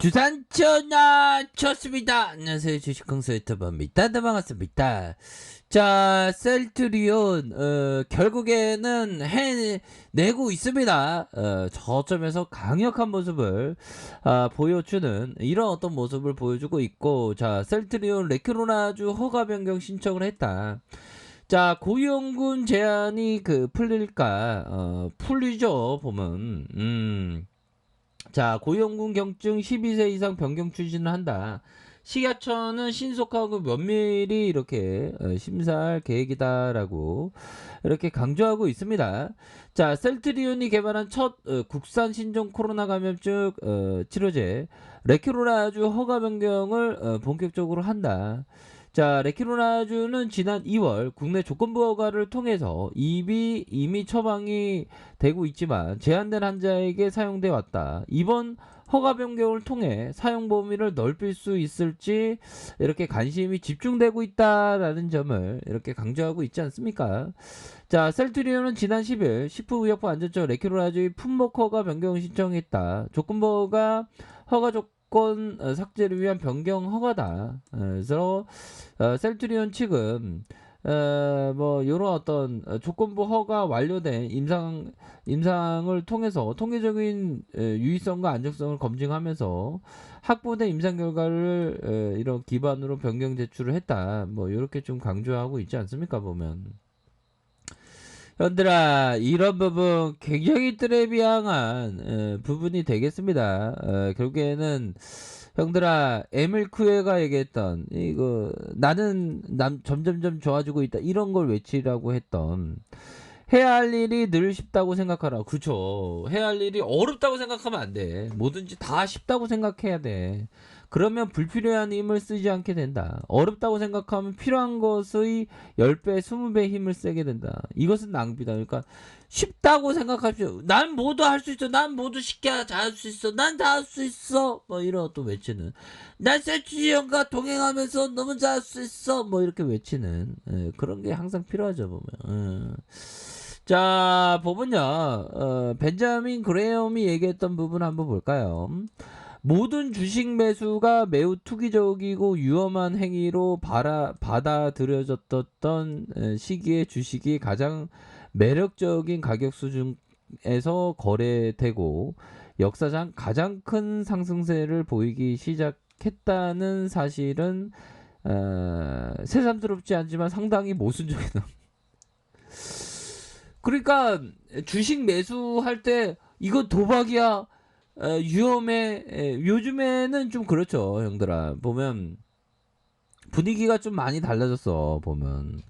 주산천하 쳤습니다. 안녕하세요. 주식공수 유튜버입니다. 네, 반갑습니다. 자, 셀트리온 결국에는 해내고 있습니다. 저점에서 강력한 모습을 보여주는 이런 어떤 모습을 보여주고 있고, 자, 셀트리온 레크로나주 허가 변경 신청을 했다. 자, 고위험군 제한이 풀릴까? 풀리죠, 보면. 자, 고위험군 경증 12세 이상 변경 추진을 한다. 식약처는 신속하고 면밀히 이렇게 심사할 계획이다라고 이렇게 강조하고 있습니다. 자, 셀트리온이 개발한 첫 국산 신종 코로나 감염증 치료제 레큐로나주 허가 변경을 본격적으로 한다. 자, 레키로나주는 지난 2월 국내 조건부 허가를 통해서 이미 처방이 되고 있지만 제한된 환자에게 사용돼 왔다. 이번 허가 변경을 통해 사용 범위를 넓힐 수 있을지 이렇게 관심이 집중되고 있다라는 점을 이렇게 강조하고 있지 않습니까? 자, 셀트리온은 지난 10일 식품의약품 안전처 레키로나주의 품목 허가 변경을 신청했다. 조건부가 허가 조건 삭제를 위한 변경 허가다. 그래서 셀트리온 측은 뭐 요런 어떤 조건부 허가 완료된 임상을 통해서 통계적인 유의성과 안정성을 검증하면서 확보된 임상 결과를 이런 기반으로 변경 제출을 했다. 뭐 이렇게 좀 강조하고 있지 않습니까, 보면. 현들아, 이런 부분 굉장히 트레비앙한 부분이 되겠습니다. 결국에는 형들아, 에밀 쿠에가 얘기했던 이거 나는 점점점 좋아지고 있다 이런 걸 외치라고 했던, 해야 할 일이 늘 쉽다고 생각하라. 그쵸. 해야 할 일이 어렵다고 생각하면 안 돼. 뭐든지 다 쉽다고 생각해야 돼. 그러면 불필요한 힘을 쓰지 않게 된다. 어렵다고 생각하면 필요한 것의 10배, 20배 힘을 쓰게 된다. 이것은 낭비다. 그러니까 쉽다고 생각하십시오. 난 모두 할 수 있어. 난 모두 쉽게 할 수 있어. 난 다 할 수 있어. 뭐 이런 또 외치는. 난 세추지형과 동행하면서 너무 잘 할 수 있어. 뭐 이렇게 외치는 그런 게 항상 필요하죠, 보면. 자, 보면요. 벤자민 그레엄이 얘기했던 부분 한번 볼까요? 모든 주식 매수가 매우 투기적이고 위험한 행위로 받아들여졌던 시기에 주식이 가장 매력적인 가격 수준에서 거래되고 역사상 가장 큰 상승세를 보이기 시작했다는 사실은 새삼스럽지 않지만 상당히 모순적이다. 그러니까 주식 매수할 때 이거 도박이야, 위험해. 요즘에는 좀 그렇죠, 형들아. 보면 분위기가 좀 많이 달라졌어, 보면.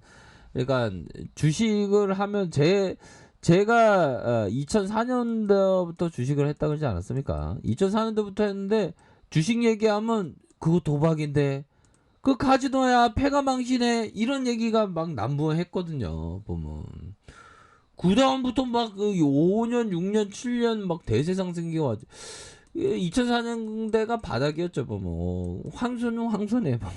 그러니까 주식을 하면 제가 2004년도부터 주식을 했다 그러지 않았습니까? 2004년도부터 했는데 주식 얘기하면 그거 도박인데 그 카지노야, 패가 망신해, 이런 얘기가 막 난무했거든요, 보면. 그 다음부터 막 5년, 6년, 7년 막 대세 상승기가 왔죠. 2004년대가 바닥이었죠, 보면. 황소는 황소네, 보면.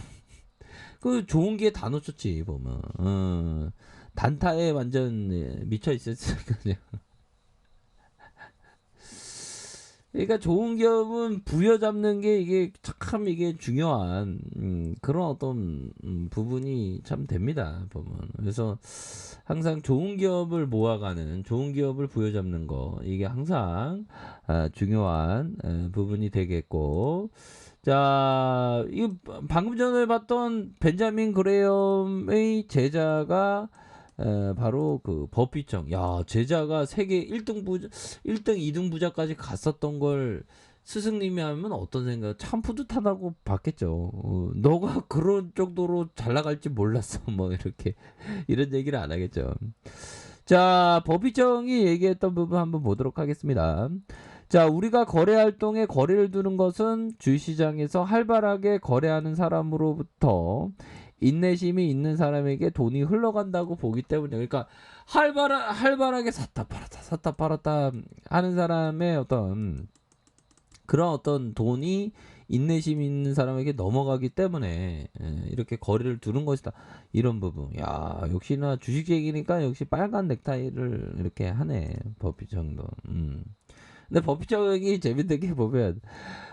그 좋은 기회 다 놓쳤지, 보면. 단타에 완전 미쳐 있었으니까요. 그러니까 좋은 기업은 부여잡는 게 이게 중요한 그런 어떤 부분이 참 됩니다, 보면. 그래서 항상 좋은 기업을 모아가는, 좋은 기업을 부여잡는 거, 이게 항상 중요한 부분이 되겠고. 자, 이 방금 전에 봤던 벤자민 그레엄의 제자가 바로 그 버피청. 야, 제자가 세계 1등 2등 부자까지 갔었던 걸 스승님이 하면 어떤 생각? 참 뿌듯하다고 봤겠죠. 너가 그런 정도로 잘 나갈지 몰랐어. 뭐 이렇게 이런 얘기를 안 하겠죠. 자, 버피청이 얘기했던 부분 한번 보도록 하겠습니다. 자, 우리가 거래 활동에 거래를 두는 것은 주시장에서 활발하게 거래하는 사람으로부터 인내심이 있는 사람에게 돈이 흘러간다고 보기 때문에, 그러니까 활발하게 샀다 팔았다 하는 사람의 어떤 그런 어떤 돈이 인내심 있는 사람에게 넘어가기 때문에 이렇게 거래를 두는 것이다. 이런 부분. 야, 역시나 주식 얘기니까 역시 빨간 넥타이를 이렇게 하네, 버피 정도. 근데 버피청이 재밌는 게 보면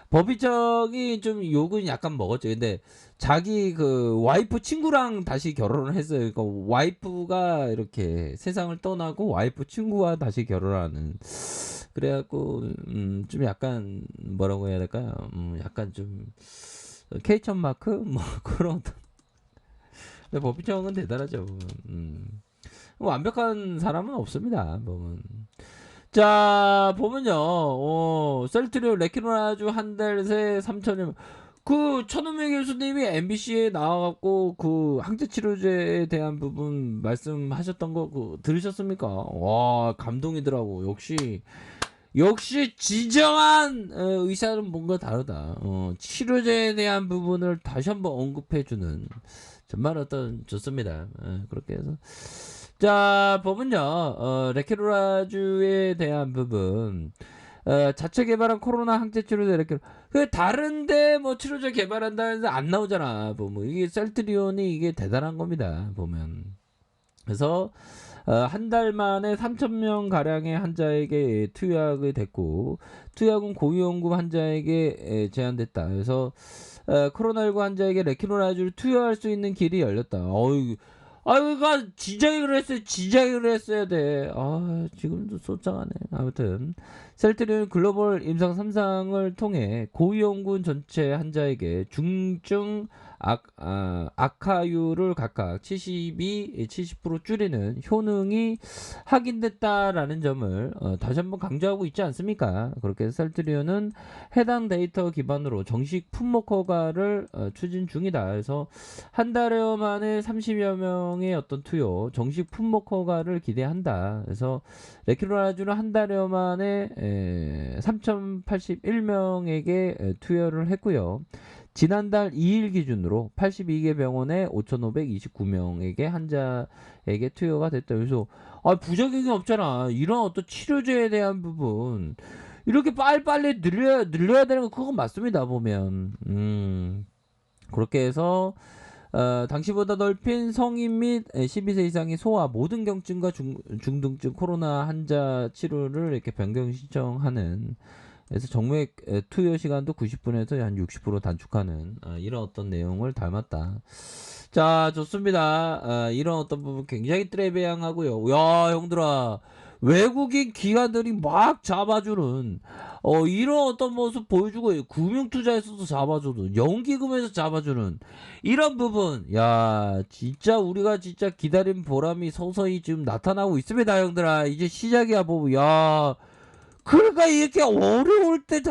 버피청이 좀 욕은 약간 먹었죠. 근데 자기 그 와이프 친구랑 다시 결혼을 했어요. 그러니까 와이프가 이렇게 세상을 떠나고 와이프 친구와 다시 결혼하는. 그래갖고 좀 약간 뭐라고 해야 될까요? 약간 좀 케이천 마크 뭐 그런. 근데 버피청은 대단하죠. 완벽한 사람은 없습니다. 보면. 자 보면요. 셀트리온 레키노라주 한 달 새 3천여. 그 천우명 교수님이 MBC에 나와갖고 그 항체치료제에 대한 부분 말씀하셨던 거 들으셨습니까? 와 감동이더라고. 역시 진정한 의사는 뭔가 다르다. 치료제에 대한 부분을 다시 한번 언급해주는 정말 좋습니다. 그렇게 해서 자 보면요. 레케루라주에 대한 부분 자체 개발한 코로나 항체 치료제 이렇게 그 다른데 뭐 치료제 개발한다는데 안 나오잖아. 보면 이게 셀트리온이 이게 대단한 겁니다. 보면 그래서 한 달 만에 3,000명 가량의 환자에게 투약이 됐고 투약은 고위험군 환자에게 제한됐다. 그래서 코로나19 환자에게 레키노라주를 투여할 수 있는 길이 열렸다. 그니까 진작에 그랬어야 돼. 지금도 쏘짱하네. 아무튼 셀트리온 글로벌 임상 3상을 통해 고위험군 전체 환자에게 중증 악화율을 각각 72, 70% 줄이는 효능이 확인됐다라는 점을 다시 한번 강조하고 있지 않습니까? 그렇게 해서 셀트리온은 해당 데이터 기반으로 정식 품목 허가를 추진 중이다. 그래서 한 달여 만에 30여 명의 어떤 투여 정식 품목 허가를 기대한다. 그래서 레키노라주는 한 달여 만에 3,081명에게 투여를 했고요. 지난달 2일 기준으로 82개 병원에 5,529명에게 환자에게 투여가 됐다. 그래서 부작용이 없잖아. 이런 어떤 치료제에 대한 부분 이렇게 빨리빨리 늘려야 되는 거 그건 맞습니다. 보면 그렇게 해서 당시보다 넓힌 성인 및 12세 이상의 소아 모든 경증과 중등증 코로나 환자 치료를 이렇게 변경 신청하는. 그래서 정맥 투여 시간도 90분에서 한 60% 단축하는 이런 어떤 내용을 담았다. 자 좋습니다. 이런 어떤 부분 굉장히 트레비앙하고요. 야 형들아 외국인 기관들이 막 잡아주는 이런 어떤 모습 보여주고 금융투자에서도 잡아주는 연기금에서 잡아주는 이런 부분 야 진짜 우리가 진짜 기다린 보람이 서서히 지금 나타나고 있습니다. 형들아 이제 시작이야 보고 야 그러니까 이렇게 어려울 때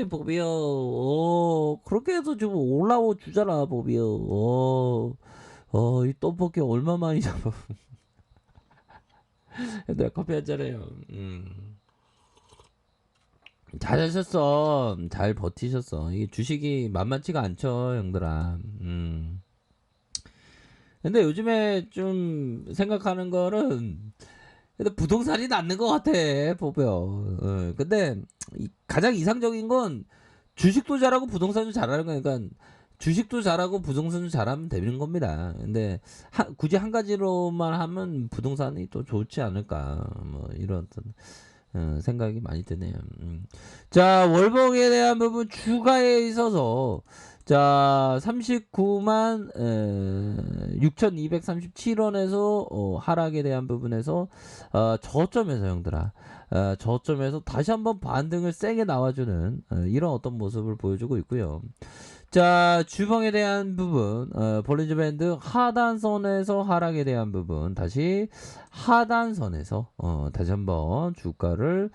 법이요. 그렇게 해서 좀 올라오 주잖아 법이요. 이 떡볶이 얼마만이 잡아. 내가 커피 한 잔해요. 잘하셨어. 잘 버티셨어. 이게 주식이 만만치가 않죠, 형들아. 근데 요즘에 좀 생각하는 거는 근데 부동산이 낫는 것 같아 보면. 근데 가장 이상적인 건 주식도 잘하고 부동산도 잘하는 거니까 주식도 잘하고 부동산도 잘하면 되는 겁니다. 근데 굳이 한 가지로만 하면 부동산이 또 좋지 않을까 뭐 이런 어떤 생각이 많이 드네요. 자 월봉에 대한 부분 주가에 있어서 자 39만 6,237원에서 하락에 대한 부분에서 저점에서 형들아 저점에서 다시 한번 반등을 세게 나와주는 이런 어떤 모습을 보여주고 있고요. 자 주봉에 대한 부분 볼린저 밴드 하단선에서 하락에 대한 부분 다시 하단선에서 다시 한번 주가를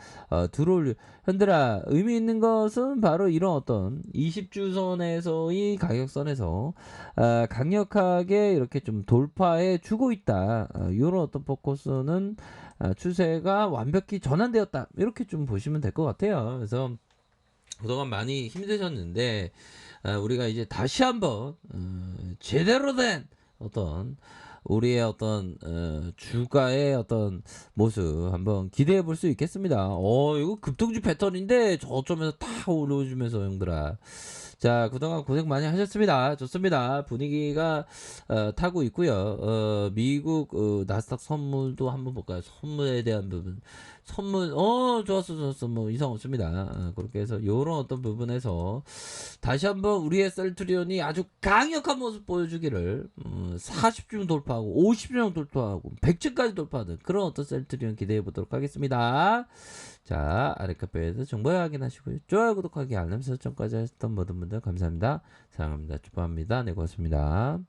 들어올려 현들아 의미 있는 것은 바로 이런 어떤 20주선에서의 가격선에서 강력하게 이렇게 좀 돌파해 주고 있다. 이런 어떤 포커스는 추세가 완벽히 전환되었다. 이렇게 좀 보시면 될 것 같아요. 그래서 그동안 많이 힘드셨는데 우리가 이제 다시 한번 제대로 된 어떤 우리의 어떤 주가의 어떤 모습 한번 기대해 볼 수 있겠습니다. 이거 급등주 패턴인데 저점에서 다 올라오면서 형들아 자, 그동안 고생 많이 하셨습니다. 좋습니다. 분위기가 타고 있고요. 미국 나스닥 선물도 한번 볼까요? 선물에 대한 부분. 선물, 좋았어, 좋았어. 뭐 이상 없습니다. 그렇게 해서 요런 어떤 부분에서 다시 한번 우리의 셀트리온이 아주 강력한 모습 보여주기를 40중 돌파하고 50중 돌파하고 100층까지 돌파하는 그런 어떤 셀트리온 기대해 보도록 하겠습니다. 자, 아래 카페에서 정보 확인하시고요. 좋아요, 구독하기, 알람 설정까지 하셨던 모든 분들 감사합니다. 사랑합니다. 축복합니다. 네, 고맙습니다.